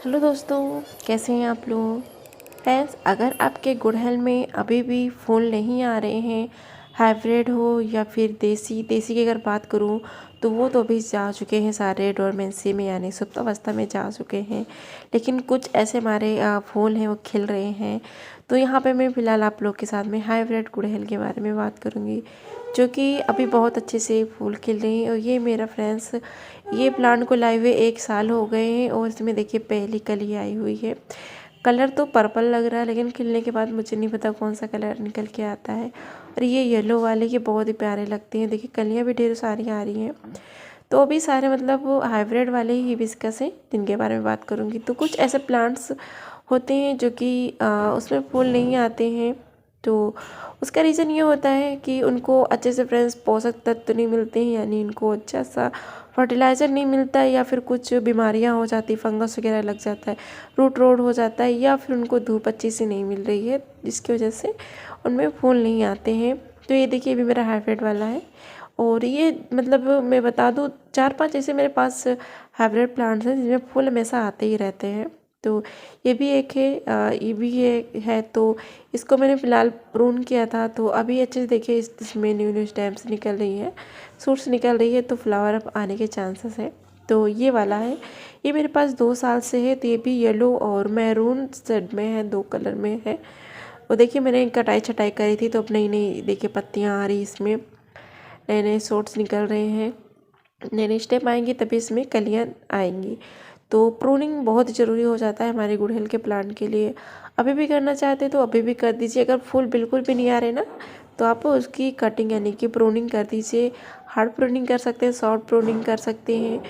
Hello दोस्तों, कैसे हैं आप लोग। फ्रेंड्स, अगर आपके गुड़हल में अभी भी फूल नहीं आ रहे हैं, हाइब्रिड हो या फिर देसी देसी की अगर बात करूं तो वो तो अभी जा चुके हैं, सारे डोरमेंसी में यानी सुप्तावस्था में जा चुके हैं। लेकिन कुछ ऐसे हमारे फूल हैं वो खिल रहे हैं। तो यहाँ पे मैं फ़िलहाल आप लोग के साथ में हाइब्रिड गुड़हल के बारे में बात करूँगी, जो कि अभी बहुत अच्छे से फूल खिल रहे हैं। और ये मेरा फ्रेंड्स, ये प्लांट को लाए हुए 1 साल हो गए हैं और इसमें देखिए पहली कली आई हुई है। कलर तो पर्पल लग रहा है, लेकिन खिलने के बाद मुझे नहीं पता कौन सा कलर निकल के आता है। और ये येलो वाले ये बहुत ही प्यारे लगते हैं। देखिए कलियाँ भी ढेर सारी आ रही हैं। तो अभी सारे मतलब हाइब्रिड वाले ही हिबिस्कस हैं जिनके बारे में बात करूँगी। तो कुछ ऐसे प्लांट्स होते हैं जो कि उसमें फूल नहीं आते हैं। तो उसका रीज़न ये होता है कि उनको अच्छे से फ्रेंड्स पोषक तत्व नहीं मिलते हैं, यानी इनको अच्छा सा फर्टिलाइज़र नहीं मिलता है, या फिर कुछ बीमारियां हो जाती, फंगस वगैरह लग जाता है, रूट रोड हो जाता है, या फिर उनको धूप अच्छी से नहीं मिल रही है, जिसकी वजह से उनमें फूल नहीं आते हैं। तो ये देखिए अभी मेरा हाइब्रिड वाला है। और ये मतलब मैं बता दूँ, 4-5 ऐसे मेरे पास हाइब्रिड प्लांट्स हैं जिनमें फूल हमेशा आते ही रहते हैं। तो ये भी एक है, ये भी है। तो इसको मैंने फ़िलहाल प्रून किया था, तो अभी अच्छे से देखिए इसमें न्यू न्यू स्टेम्स निकल रही है, सूट्स निकल रही है, तो फ्लावर अब आने के चांसेस है। तो ये वाला है, ये मेरे पास 2 साल से है। तो ये भी येलो और मैरून शेड में है, 2 कलर में है। और देखिए मैंने कटाई छटाई करी थी, तो अब नई नई देखिए पत्तियाँ आ रही, इसमें नए नए शॉट्स निकल रहे हैं, नए नए स्टेप आएंगे तभी इसमें कलियाँ आएंगी। तो प्रूनिंग बहुत ज़रूरी हो जाता है हमारे गुड़हल के प्लांट के लिए। अभी भी करना चाहते तो अभी भी कर दीजिए। अगर फूल बिल्कुल भी नहीं आ रहे ना, तो आप उसकी कटिंग यानी कि प्रूनिंग कर दीजिए। हार्ड प्रूनिंग कर सकते हैं, सॉफ्ट प्रूनिंग कर सकते हैं।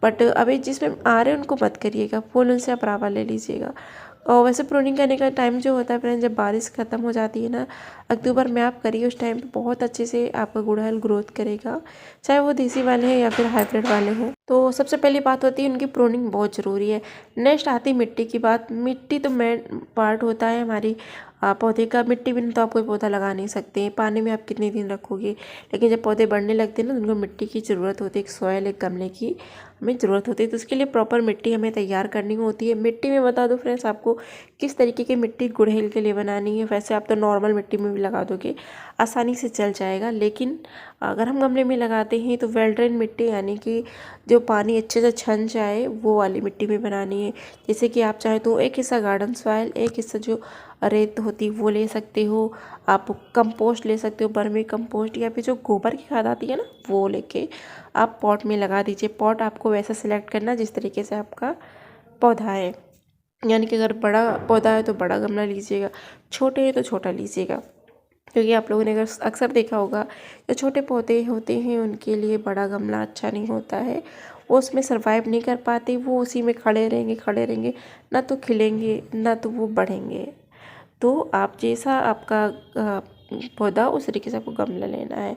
बट अभी जिसमें आ रहे हैं उनको मत करिएगा, फूल उनसे आप रावा ले लीजिएगा। और वैसे प्रूनिंग करने का टाइम जो होता है फ्रेंड, जब बारिश ख़त्म हो जाती है ना, अक्टूबर में आप करिए। उस टाइम पे बहुत अच्छे से आपका गुड़हल ग्रोथ करेगा, चाहे वो देसी वाले हैं या फिर हाइब्रिड वाले हैं। तो सबसे पहली बात होती है उनकी प्रूनिंग बहुत ज़रूरी है। नेक्स्ट आती मिट्टी की बात। मिट्टी तो मेन पार्ट होता है हमारी पौधे का। मिट्टी बिना तो आप कोई पौधा लगा नहीं सकते हैं। पानी में आप कितने दिन रखोगे, लेकिन जब पौधे बढ़ने लगते हैं ना, तो उनको मिट्टी की ज़रूरत होती है, एक सॉयल, एक गमले की हमें ज़रूरत होती है। तो उसके लिए प्रॉपर मिट्टी हमें तैयार करनी होती है। मिट्टी में बता दो फ्रेंड्स आपको किस तरीके की मिट्टी गुड़हल के लिए बनानी है। वैसे आप तो नॉर्मल मिट्टी में भी लगा दोगे, आसानी से चल जाएगा। लेकिन अगर हम गमले में लगाते हैं तो वेल ड्रेन मिट्टी, यानी कि जो पानी अच्छे से छन जाए वो वाली मिट्टी में बनानी है। जैसे कि आप चाहे तो एक हिस्सा गार्डन सॉइल, एक हिस्सा जो रेत होती है वो ले सकते हो। आप कंपोस्ट ले सकते हो, बर्मी कंपोस्ट, या फिर जो गोबर की खाद आती है ना, वो लेके आप पॉट में लगा दीजिए। पॉट आपको वैसा सिलेक्ट करना जिस तरीके से आपका पौधा है, यानी कि अगर बड़ा पौधा है तो बड़ा गमला लीजिएगा, छोटे है तो छोटा लीजिएगा। क्योंकि आप लोगों ने अगर अक्सर देखा होगा, जो छोटे पौधे होते हैं उनके लिए बड़ा गमला अच्छा नहीं होता है। वो उसमें सरवाइव नहीं कर पाते, वो उसी में खड़े रहेंगे, ना तो खिलेंगे ना तो वो बढ़ेंगे। तो आप जैसा आपका पौधा, उस तरीके से आपको गमला लेना है।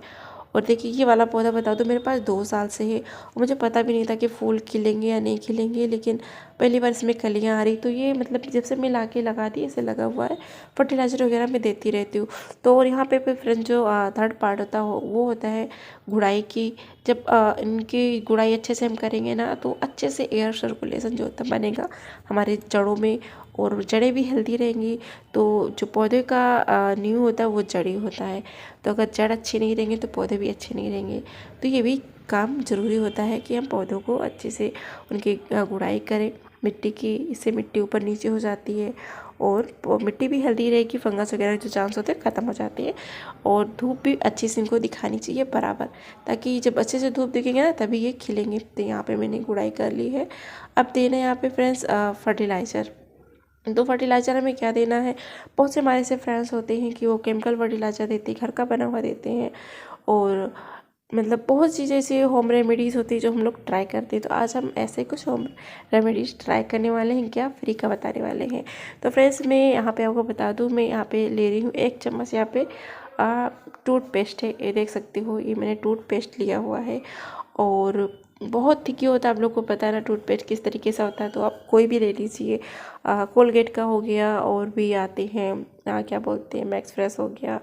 और देखिए ये वाला पौधा बता दो, मेरे पास 2 साल से है और मुझे पता भी नहीं था कि फूल खिलेंगे या नहीं खिलेंगे। लेकिन पहली बार इसमें कलियाँ आ रही, तो ये मतलब जब से मैं ला के लगा दी, ऐसे लगा हुआ है। फर्टिलाइज़र वगैरह मैं देती रहती हूँ। तो और यहाँ पे फ्रेंड जो थर्ड पार्ट होता है वो होता है गुड़ाई की। जब इनकी गुड़ाई अच्छे से हम करेंगे ना, तो अच्छे से एयर सर्कुलेशन जो होता बनेगा हमारे जड़ों में, और जड़ें भी हेल्दी रहेंगी। तो जो पौधे का नींव होता है वो जड़ी होता है। तो अगर जड़ अच्छी नहीं रहेंगे तो पौधे भी अच्छे नहीं रहेंगे। तो ये भी काम ज़रूरी होता है कि हम पौधों को अच्छे से उनकी गुड़ाई करें मिट्टी की। इससे मिट्टी ऊपर नीचे हो जाती है और मिट्टी भी हेल्दी रहेगी, फंगस वगैरह जो चांस होते हैं ख़त्म हो जाते हैं। और धूप भी अच्छी से इनको दिखानी चाहिए बराबर, ताकि जब अच्छे से धूप दिखेंगे ना तभी ये खिलेंगे। तो यहाँ पे मैंने गुड़ाई कर ली है। अब देना है यहाँ पे फ्रेंड्स फर्टिलाइज़र। तो फर्टिलाइज़र हमें क्या देना है, बहुत से हमारे ऐसे फ्रेंड्स होते हैं कि वो केमिकल फर्टिलाइज़र देते हैं, घर का बना हुआ देते हैं। और मतलब बहुत चीज़ें ऐसी होम रेमेडीज़ होती है जो हम लोग ट्राई करते हैं। तो आज हम ऐसे कुछ होम रेमेडीज़ ट्राई करने वाले हैं, क्या फ्री का बताने वाले हैं। तो फ्रेंड्स मैं यहाँ पे आपको बता दूँ, मैं यहाँ पे ले रही हूँ 1 चम्मच यहाँ पे टूथपेस्ट है। ये देख सकते हो, ये मैंने टूथपेस्ट लिया हुआ है। और बहुत थिकी होता है, आप लोग को पता है ना टूथपेस्ट किस तरीके से होता है। तो आप कोई भी ले लीजिए, कोलगेट का हो गया, और भी आते हैं क्या बोलते हैं, मैक्स फ्रेश हो गया,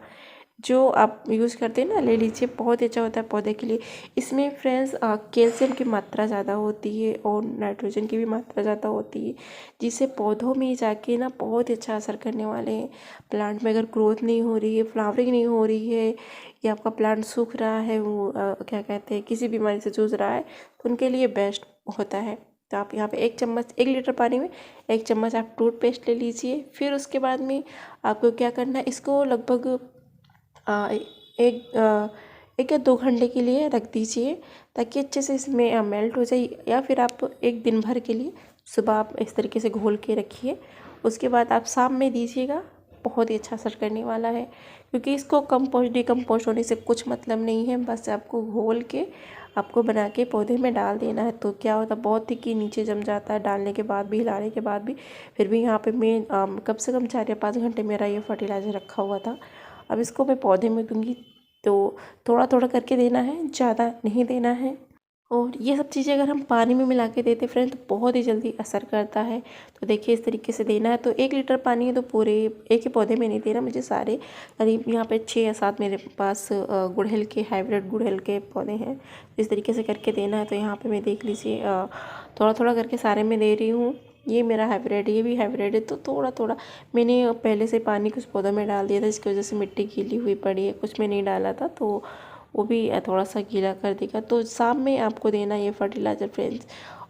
जो आप यूज़ करते हैं ना, ले लीजिए, बहुत अच्छा होता है पौधे के लिए। इसमें फ्रेंड्स कैल्शियम की मात्रा ज़्यादा होती है और नाइट्रोजन की भी मात्रा ज़्यादा होती है, जिससे पौधों में जाके ना बहुत अच्छा असर करने वाले हैं। प्लांट में अगर ग्रोथ नहीं हो रही है, फ्लावरिंग नहीं हो रही है, या आपका प्लांट सूख रहा है, वो क्या कहते हैं, किसी बीमारी से जूझ रहा है, तो उनके लिए बेस्ट होता है। तो आप यहाँ पे 1 चम्मच, 1 लीटर पानी में 1 चम्मच आप टूथपेस्ट ले लीजिए। फिर उसके बाद में आपको क्या करना है, इसको लगभग एक 1 या 2 घंटे के लिए रख दीजिए, ताकि अच्छे से इसमें मेल्ट हो जाए। या फिर आप एक दिन भर के लिए सुबह आप इस तरीके से घोल के रखिए, उसके बाद आप शाम में दीजिएगा, बहुत ही अच्छा असर करने वाला है। क्योंकि इसको कंपोस्ट डिकम्पोस्ट होने से कुछ मतलब नहीं है, बस आपको घोल के आपको बना के पौधे में डाल देना है। तो क्या होता है, बहुत ही कि नीचे जम जाता है, डालने के बाद भी, हिलाने के बाद भी। फिर भी यहाँ पे मैं कम से कम 4 या 5 घंटे मेरा ये फर्टिलाइज़र रखा हुआ था। अब इसको मैं पौधे में दूंगी, तो थोड़ा थोड़ा करके देना है, ज़्यादा नहीं देना है। और ये सब चीज़ें अगर हम पानी में मिला के देते फ्रेंड, तो बहुत ही जल्दी असर करता है। तो देखिए इस तरीके से देना है। तो 1 लीटर पानी है, तो पूरे एक ही पौधे में नहीं देना मुझे, सारे करीब यहाँ पे 6 या 7 मेरे पास गुड़हल के, हाइब्रिड गुड़हल के पौधे हैं। तो इस तरीके से करके देना है। तो यहाँ पे मैं देख लीजिए थोड़ा थोड़ा करके सारे में दे रही हूँ। ये मेरा हाइब्रिड, ये भी हाइब्रिड है, तो थोड़ा थोड़ा मैंने पहले से पानी कुछ पौधों में डाल दिया था, जिसकी वजह से मिट्टी गीली हुई पड़ी है, कुछ में नहीं डाला था, तो वो भी थोड़ा सा गीला कर देगा। तो शाम में आपको देना ये फर्टिलाइज़र फ्रेंड्स।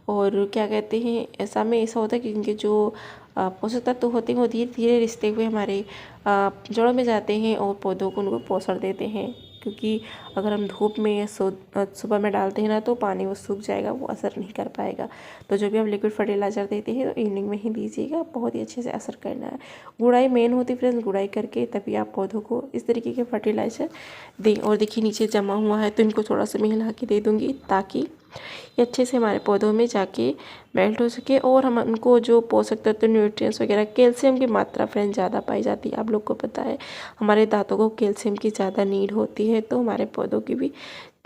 और क्या कहते हैं, ऐसा में ऐसा होता है कि इनके जो पोषक तत्व होते हैं वो धीरे धीरे रिश्ते हुए हमारे जड़ों में जाते हैं और पौधों को उनको पोषण देते हैं। क्योंकि अगर हम धूप में या सुबह में डालते हैं ना, तो पानी वो सूख जाएगा, वो असर नहीं कर पाएगा। तो जो भी आप लिक्विड फर्टिलाइज़र देते हैं, तो इवनिंग में ही दीजिएगा, बहुत ही अच्छे से असर करना है। गुड़ाई मेन होती है फ्रेंड्स, गुड़ाई करके तभी आप पौधों को इस तरीके के फर्टिलाइज़र दें। और देखिए नीचे जमा हुआ है, तो इनको थोड़ा सा मैं हिला के दे दूँगी, ताकि ये अच्छे से हमारे पौधों में जाके मेल्ट हो सके। और हम उनको जो पोषक तत्व, न्यूट्रिएंट्स वगैरह, कैल्शियम की मात्रा फ्रेंड ज़्यादा पाई जाती है। आप लोग को पता है हमारे दांतों को कैल्शियम की ज़्यादा नीड होती है, तो हमारे पौधों की भी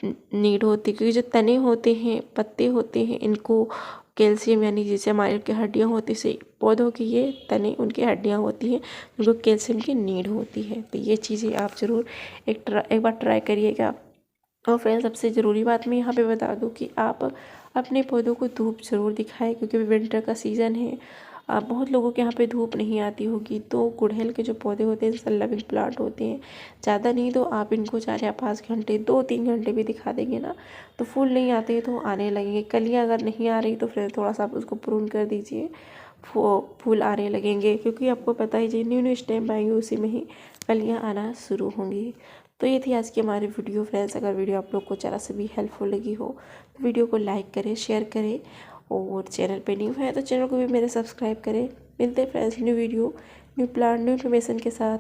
नीड होती है। क्योंकि जो तने होते हैं, पत्ते होते हैं, इनको कैल्शियम, यानी जैसे हमारे की हड्डियाँ होती से पौधों की ये तने, उनकी हड्डियाँ होती हैं, उनको कैल्शियम की नीड होती है। तो ये चीज़ें आप ज़रूर एक बार ट्राई करिएगा। और फ्रेंड्स सबसे ज़रूरी बात मैं यहाँ पे बता दूँ कि आप अपने पौधों को धूप ज़रूर दिखाएं, क्योंकि विंटर का सीज़न है। बहुत लोगों के यहाँ पे धूप नहीं आती होगी, तो गुड़हल के जो पौधे होते हैं सन लविंग प्लांट होते हैं, ज़्यादा नहीं तो आप इनको 4 या 5 घंटे, 2-3 घंटे भी दिखा देंगे ना, तो फूल नहीं आते तो आने लगेंगे। कलियाँ अगर नहीं आ रही तो फिर थोड़ा सा आप उसको प्रून कर दीजिए, फूल आने लगेंगे। क्योंकि आपको पता ही, जो न्यू न्यू स्टेम आएंगे उसी में ही कलियाँ आना शुरू होंगी। तो ये थी आज की हमारी वीडियो फ्रेंड्स। अगर वीडियो आप लोग को ज़रा से भी हेल्पफुल लगी हो, तो वीडियो को लाइक करें, शेयर करें, और चैनल पे न्यू है तो चैनल को भी मेरे सब्सक्राइब करें। मिलते हैं friends new video, new plan, new information के साथ।